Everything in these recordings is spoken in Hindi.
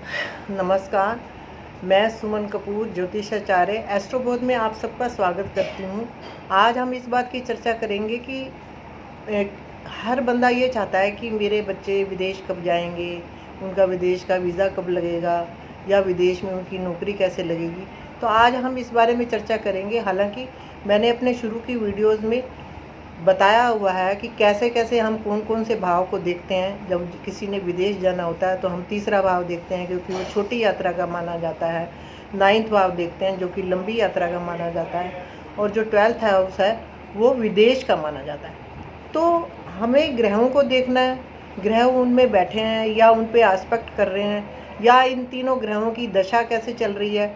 नमस्कार। मैं सुमन कपूर ज्योतिषाचार्य एस्ट्रोबोध में आप सबका स्वागत करती हूँ। आज हम इस बात की चर्चा करेंगे कि ए, हर बंदा ये चाहता है कि मेरे बच्चे विदेश कब जाएंगे, उनका विदेश का वीज़ा कब लगेगा या विदेश में उनकी नौकरी कैसे लगेगी। तो आज हम इस बारे में चर्चा करेंगे। हालांकि मैंने अपने शुरू की वीडियोस में बताया हुआ है कि कैसे कैसे हम कौन कौन से भाव को देखते हैं। जब किसी ने विदेश जाना होता है तो हम तीसरा भाव देखते हैं, क्योंकि वो छोटी यात्रा का माना जाता है। 9वां भाव देखते हैं, जो कि लंबी यात्रा का माना जाता है। और जो 12th हाउस है वो विदेश का माना जाता है। तो हमें ग्रहों को देखना है, ग्रह उनमें बैठे हैं या उन पे आस्पेक्ट कर रहे हैं, या इन तीनों ग्रहों की दशा कैसे चल रही है।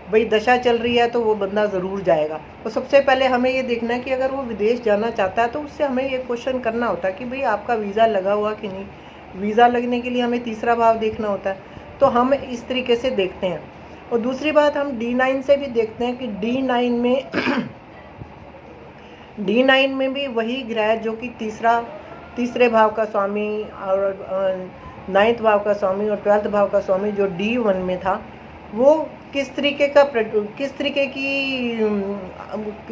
भाई दशा चल रही है तो वो बंदा ज़रूर जाएगा। तो सबसे पहले हमें ये देखना है कि अगर वो विदेश जाना चाहता है तो उससे हमें ये क्वेश्चन करना होता है कि भाई आपका वीज़ा लगा हुआ कि नहीं। वीज़ा लगने के लिए हमें तीसरा भाव देखना होता है। तो हम इस तरीके से देखते हैं। और दूसरी बात, हम D9 से भी देखते हैं कि D9 में D9 में भी वही ग्रह जो कि तीसरे भाव का स्वामी और 9th भाव का स्वामी और 12th भाव का स्वामी जो D1 में था, वो किस तरीके की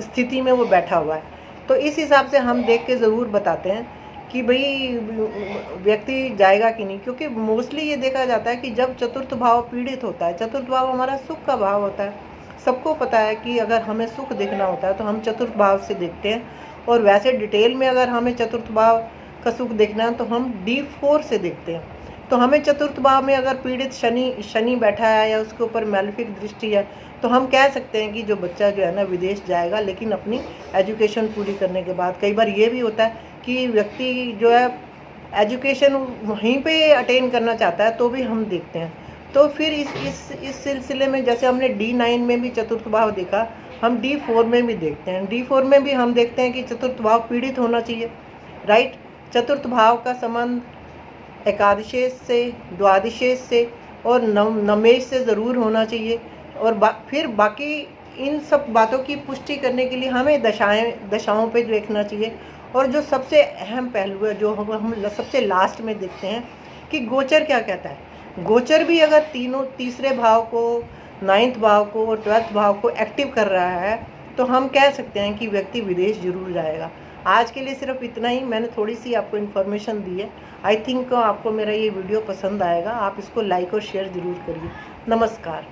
स्थिति में वो बैठा हुआ है। तो इस हिसाब से हम देख के ज़रूर बताते हैं कि भाई व्यक्ति जाएगा कि नहीं। क्योंकि मोस्टली ये देखा जाता है कि जब चतुर्थ भाव पीड़ित होता है, चतुर्थ भाव हमारा सुख का भाव होता है। सबको पता है कि अगर हमें सुख देखना होता है तो हम चतुर्थ भाव से देखते हैं। और वैसे डिटेल में अगर हमें चतुर्थ भाव का सुख देखना है तो हम D4 से देखते हैं। तो हमें चतुर्थ भाव में अगर पीड़ित शनि बैठा है या उसके ऊपर मैलेफिक दृष्टि है, तो हम कह सकते हैं कि जो बच्चा जो है ना विदेश जाएगा, लेकिन अपनी एजुकेशन पूरी करने के बाद। कई बार ये भी होता है कि व्यक्ति जो है एजुकेशन वहीं पे अटेन करना चाहता है, तो भी हम देखते हैं। तो फिर इस सिलसिले में जैसे हमने D9 में भी चतुर्थ भाव देखा, हम D4 में भी देखते हैं। D4 में भी हम देखते हैं कि चतुर्थ भाव पीड़ित होना चाहिए, राइट। चतुर्थ भाव का संबंध एकादशेश से, द्वादशेश से और नमेश से ज़रूर होना चाहिए। और फिर बाकी इन सब बातों की पुष्टि करने के लिए हमें दशाओं पे देखना चाहिए। और जो सबसे अहम पहलू है, जो हम सबसे लास्ट में देखते हैं कि गोचर क्या कहता है। गोचर भी अगर तीसरे भाव को, 9th भाव को और 12th भाव को एक्टिव कर रहा है, तो हम कह सकते हैं कि व्यक्ति विदेश जरूर जाएगा। आज के लिए सिर्फ इतना ही। मैंने थोड़ी सी आपको इन्फॉर्मेशन दी है। आई थिंक आपको मेरा ये वीडियो पसंद आएगा। आप इसको लाइक और शेयर ज़रूर करिए। नमस्कार।